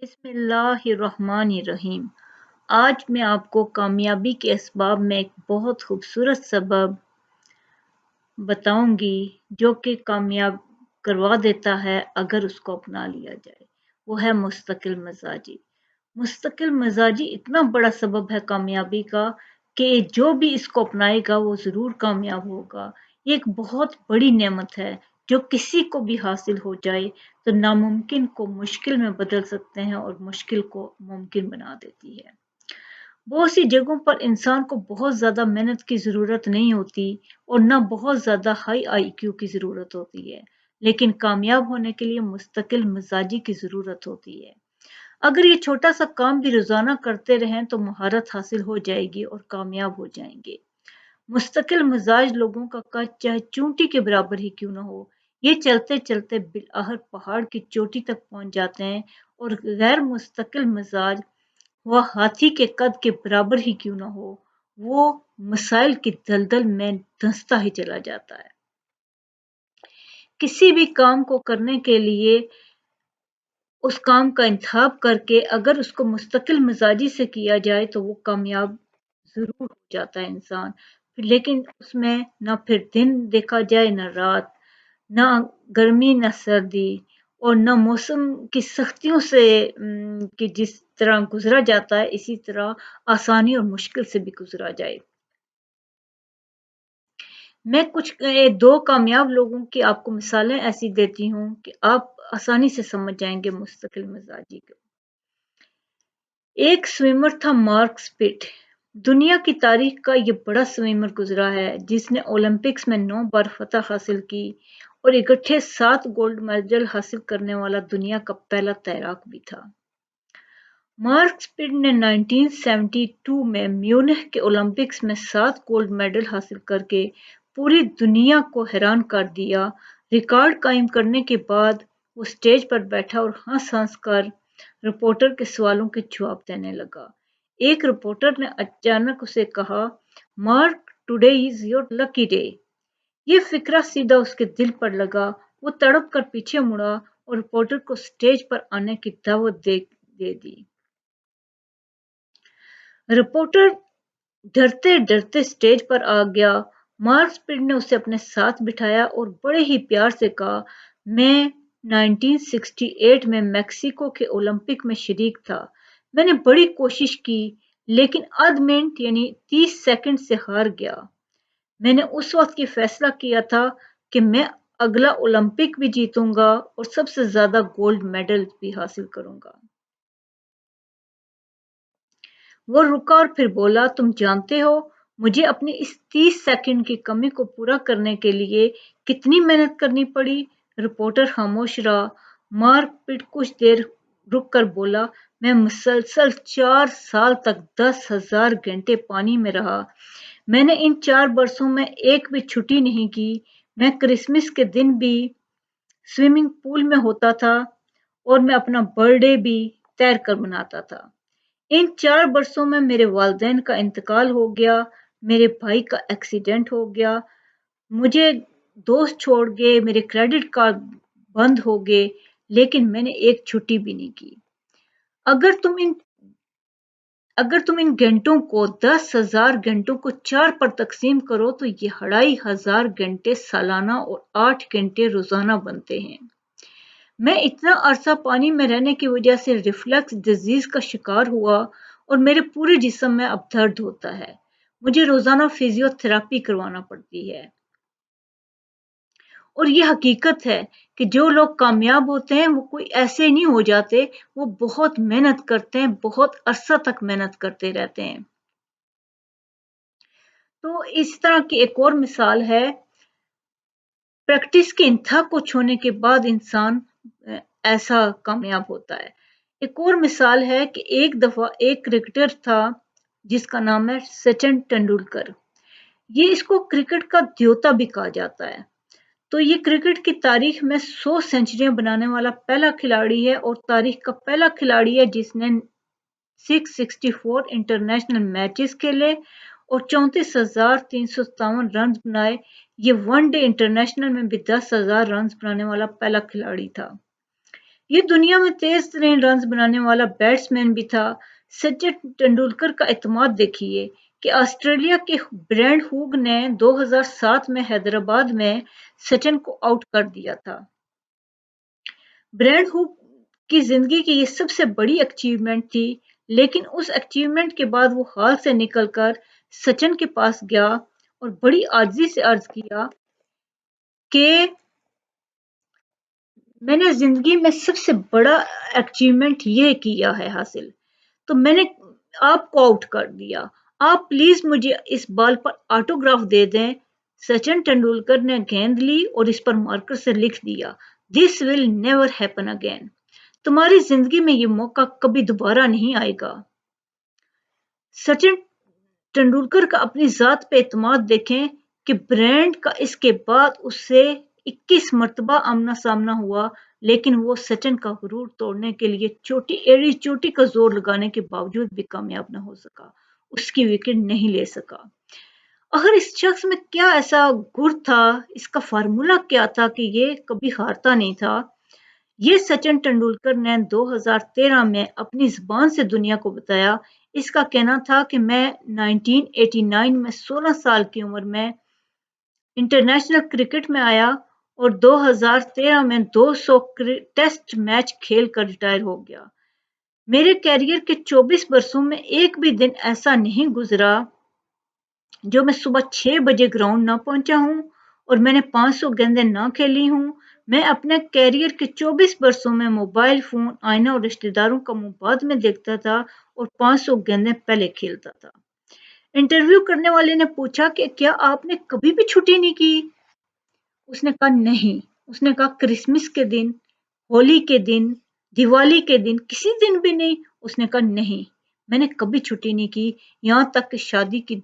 بسم اللہ الرحمن الرحیم۔ آج میں آپ کو کامیابی کے اسباب میں ایک بہت خوبصورت سبب بتاؤں گی جو کہ کامیاب کروا دیتا ہے اگر اس کو اپنا لیا جائے۔ وہ ہے مستقل مزاجی۔ مستقل مزاجی اتنا بڑا سبب ہے کامیابی کا کہ جو بھی اس کو اپنائے گا وہ ضرور کامیاب ہوگا۔ یہ ایک بہت بڑی نعمت ہے جو کسی کو بھی حاصل ہو جائے تو ناممکن کو مشکل میں بدل سکتے ہیں اور مشکل کو ممکن بنا دیتی ہے۔ بہت سی جگہوں پر انسان کو بہت زیادہ محنت کی ضرورت نہیں ہوتی اور نہ بہت زیادہ ہائی آئی کیو کی ضرورت ہوتی ہے، لیکن کامیاب ہونے کے لیے مستقل مزاجی کی ضرورت ہوتی ہے۔ اگر یہ چھوٹا سا کام بھی روزانہ کرتے رہیں تو مہارت حاصل ہو جائے گی اور کامیاب ہو جائیں گے۔ مستقل مزاج لوگوں کا قد چاہے چونٹی کے برابر ہی کیوں نہ ہو، یہ چلتے چلتے بالآخر پہاڑ کی چوٹی تک پہنچ جاتے ہیں، اور غیر مستقل مزاج وہ ہاتھی کے قد کے برابر ہی کیوں نہ ہو، وہ مسائل کی دلدل میں دھنستا ہی چلا جاتا ہے۔ کسی بھی کام کو کرنے کے لیے اس کام کا انتخاب کر کے اگر اس کو مستقل مزاجی سے کیا جائے تو وہ کامیاب ضرور ہو جاتا ہے انسان، لیکن اس میں نہ پھر دن دیکھا جائے نہ رات، نہ گرمی نہ سردی، اور نہ موسم کی سختیوں سے کہ جس طرح گزرا جاتا ہے اسی طرح آسانی اور مشکل سے بھی گزرا جائے۔ میں کچھ دو کامیاب لوگوں کی آپ کو مثالیں ایسی دیتی ہوں کہ آپ آسانی سے سمجھ جائیں گے مستقل مزاجی کو۔ ایک سوئمر تھا مارک سپٹ۔ دنیا کی تاریخ کا یہ بڑا سوئمر گزرا ہے جس نے اولمپکس میں 9 بار فتح حاصل کی اور اکٹھے 7 گولڈ میڈل حاصل کرنے والا دنیا کا پہلا تیراک بھی تھا۔ مارک سپٹ نے 1972 میں میونخ کے اولمپکس میں 7 گولڈ میڈل حاصل کر کے پوری دنیا کو حیران کر دیا۔ ریکارڈ قائم کرنے کے بعد وہ اسٹیج پر بیٹھا اور ہنس ہنس کر رپورٹر کے سوالوں کے جواب دینے لگا۔ ایک رپورٹر نے اچانک اسے کہا، mark today is your lucky day. یہ فقرہ سیدھا اس کے دل پر لگا۔ وہ تڑپ کر پیچھے مڑا اور رپورٹر کو اسٹیج پر آنے کی دعوت دے دی۔ رپورٹر ڈرتے ڈرتے اسٹیج پر آ گیا۔ مارک سپٹ نے اسے اپنے ساتھ بٹھایا اور بڑے ہی پیار سے کہا، میں 1968 میں میکسیکو کے اولمپک میں شریک تھا۔ میں نے بڑی کوشش کی لیکن آدھ منٹ یعنی 30 سیکنڈ سے ہار گیا۔ میں نے اس وقت یہ فیصلہ کیا تھا کہ میں اگلا اولمپک بھی جیتوں گا اور سب سے زیادہ گولڈ میڈل بھی حاصل کروں گا۔ وہ رکا اور پھر بولا، تم جانتے ہو مجھے اپنی اس 30 سیکنڈ کی کمی کو پورا کرنے کے لیے کتنی محنت کرنی پڑی؟ رپورٹر خاموش رہا۔ مارک سپٹ کچھ دیر رک کر بولا، میں مسلسل 4 سال تک 10,000 گھنٹے پانی میں رہا۔ میں نے ان 4 برسوں میں ایک بھی چھٹی نہیں کی۔ میں کرسمس کے دن بھی سوئمنگ پول میں ہوتا تھا اور میں اپنا برتھ ڈے بھی تیر کر مناتا تھا۔ ان 4 برسوں میں میرے والدین کا انتقال ہو گیا، میرے بھائی کا ایکسیڈنٹ ہو گیا، مجھے دوست چھوڑ گئے، میرے کریڈٹ کارڈ بند ہو گئے، لیکن میں نے ایک چھٹی بھی نہیں کی۔ اگر تم ان گھنٹوں کو 10,000 گھنٹوں کو 4 پر تقسیم کرو تو یہ 2,500 گھنٹے سالانہ اور 8 گھنٹے روزانہ بنتے ہیں۔ میں اتنا عرصہ پانی میں رہنے کی وجہ سے ریفلکس ڈیزیز کا شکار ہوا اور میرے پورے جسم میں اب درد ہوتا ہے۔ مجھے روزانہ فزیو تھراپی کروانا پڑتی ہے۔ اور یہ حقیقت ہے کہ جو لوگ کامیاب ہوتے ہیں وہ کوئی ایسے نہیں ہو جاتے، وہ بہت محنت کرتے ہیں، بہت عرصہ تک محنت کرتے رہتے ہیں۔ تو اس طرح کی ایک اور مثال ہے، پریکٹس کے انتہا کو چھونے کے بعد انسان ایسا کامیاب ہوتا ہے۔ ایک اور مثال ہے کہ ایک دفعہ ایک کرکٹر تھا جس کا نام ہے سچن ٹنڈولکر۔ یہ اس کو کرکٹ کا دیوتا بھی کہا جاتا ہے۔ تو یہ کرکٹ کی تاریخ میں 100 سینچریاں بنانے والا پہلا کھلاڑی ہے اور تاریخ کا پہلا کھلاڑی ہے جس نے 664 انٹرنیشنل میچز کھیلے اور 34,357 رنز بنائے۔ یہ ون ڈے انٹرنیشنل میں بھی 10,000 رنز بنانے والا پہلا کھلاڑی تھا۔ یہ دنیا میں تیز ترین رنز بنانے والا بیٹسمین بھی تھا۔ سچن ٹنڈولکر کا اعتماد دیکھیے کہ آسٹریلیا کے برینڈ ہوگ نے 2007 میں حیدرآباد میں سچن کو آؤٹ کر دیا تھا۔ برینڈ ہوگ کی زندگی کی یہ سب سے بڑی اچیومنٹ تھی، لیکن اس اچیومنٹ کے بعد وہ ہال سے نکل کر سچن کے پاس گیا اور بڑی عاجزی سے عرض کیا کہ میں نے زندگی میں سب سے بڑا اچیومنٹ یہ کیا ہے حاصل، تو میں نے آپ کو آؤٹ کر دیا، آپ پلیز مجھے اس بال پر آٹوگراف دے دیں۔ سچن ٹنڈولکر نے گیند لی اور اس پر مارکر سے لکھ دیا، دس ول نیور ہیپن اگین، تمہاری زندگی میں یہ موقع کبھی دوبارہ نہیں آئے گا۔ سچن ٹنڈولکر کا اپنی ذات پہ اعتماد دیکھیں کہ برینڈ کا اس کے بعد اس سے 21 مرتبہ آمنا سامنا ہوا، لیکن وہ سچن کا غرور توڑنے کے لیے ایڑی چوٹی کا زور لگانے کے باوجود بھی کامیاب نہ ہو سکا، اس کی وکٹ نہیں لے سکا۔ آخر اس شخص میں کیا ایسا گر تھا، اس کا فارمولا کیا تھا کہ یہ کبھی ہارتا نہیں تھا؟ یہ سچن ٹنڈولکر نے 2013 میں اپنی زبان سے دنیا کو بتایا۔ اس کا کہنا تھا کہ میں 1989 میں 16 سال کی عمر میں انٹرنیشنل کرکٹ میں آیا اور 2013 میں 200 ٹیسٹ میچ کھیل کر ریٹائر ہو گیا۔ میرے کیریئر کے 24 برسوں میں ایک بھی دن ایسا نہیں گزرا جو میں صبح 6 بجے گراؤنڈ نہ پہنچا ہوں اور میں نے 500 گیندیں نہ کھیلی ہوں۔ میں اپنے کیریئر کے 24 برسوں میں موبائل فون، آئینہ اور رشتہ داروں کا منہ بعد میں دیکھتا تھا اور 500 گیندیں پہلے کھیلتا تھا۔ انٹرویو کرنے والے نے پوچھا کہ کیا آپ نے کبھی بھی چھٹی نہیں کی؟ اس نے کہا نہیں۔ اس نے کہا کرسمس کے دن، ہولی کے دن، دیوالی کے دن، کسی دن بھی نہیں؟ اس نے کہا نہیں، میں نے کبھی چھٹی نہیں کی، یہاں تک کہ شادی کے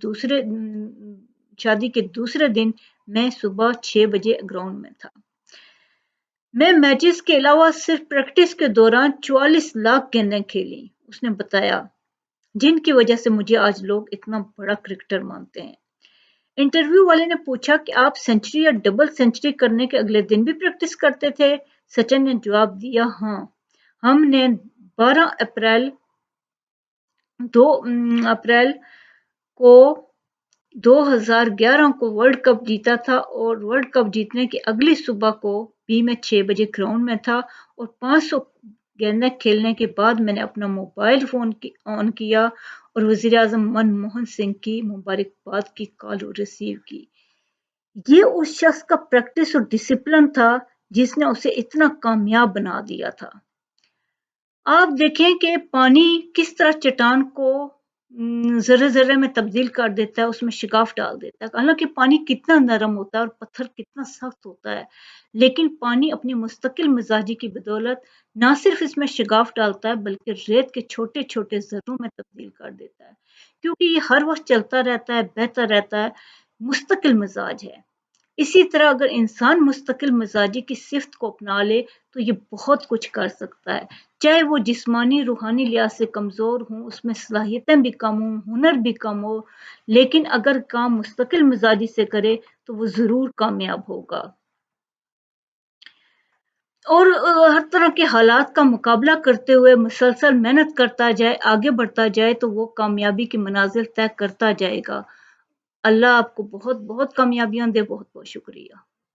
دوسرے دن میں صبح 6 بجے گراؤنڈ میں تھا۔ میں میچز کے علاوہ صرف پریکٹس کے دوران 44 لاکھ گیندیں کھیلی، اس نے بتایا، جن کی وجہ سے مجھے آج لوگ اتنا بڑا کرکٹر مانتے ہیں۔ انٹرویو والے نے پوچھا کہ آپ سینچری یا ڈبل سینچری کرنے کے اگلے دن بھی پریکٹس کرتے تھے؟ سچن نے جواب دیا، ہاں، ہم نے 12 اپریل کو 2011 کو ورلڈ کپ جیتا تھا اور ورلڈ کپ جیتنے کی اگلی صبح کو بھی میں 6 بجے گراؤنڈ میں تھا اور 500 گیندیں کھیلنے کے بعد میں نے اپنا موبائل فون آن کیا اور وزیر اعظم منموہن سنگھ کی مبارکباد کی کال ریسیو کی۔ یہ اس شخص کا پریکٹس اور ڈسپلن تھا جس نے اسے اتنا کامیاب بنا دیا تھا۔ آپ دیکھیں کہ پانی کس طرح چٹان کو ذرے ذرے میں تبدیل کر دیتا ہے، اس میں شگاف ڈال دیتا ہے۔ حالانکہ پانی کتنا نرم ہوتا ہے اور پتھر کتنا سخت ہوتا ہے، لیکن پانی اپنی مستقل مزاجی کی بدولت نہ صرف اس میں شگاف ڈالتا ہے بلکہ ریت کے چھوٹے چھوٹے ذروں میں تبدیل کر دیتا ہے، کیونکہ یہ ہر وقت چلتا رہتا ہے، بہتا رہتا ہے، مستقل مزاج ہے۔ اسی طرح اگر انسان مستقل مزاجی کی صفت کو اپنا لے تو یہ بہت کچھ کر سکتا ہے، چاہے وہ جسمانی روحانی لحاظ سے کمزور ہوں، اس میں صلاحیتیں بھی کم ہوں، ہنر بھی کم ہو، لیکن اگر کام مستقل مزاجی سے کرے تو وہ ضرور کامیاب ہوگا اور ہر طرح کے حالات کا مقابلہ کرتے ہوئے مسلسل محنت کرتا جائے، آگے بڑھتا جائے تو وہ کامیابی کی منازل طے کرتا جائے گا۔ اللہ آپ کو بہت بہت کامیابیاں دے۔ بہت بہت شکریہ۔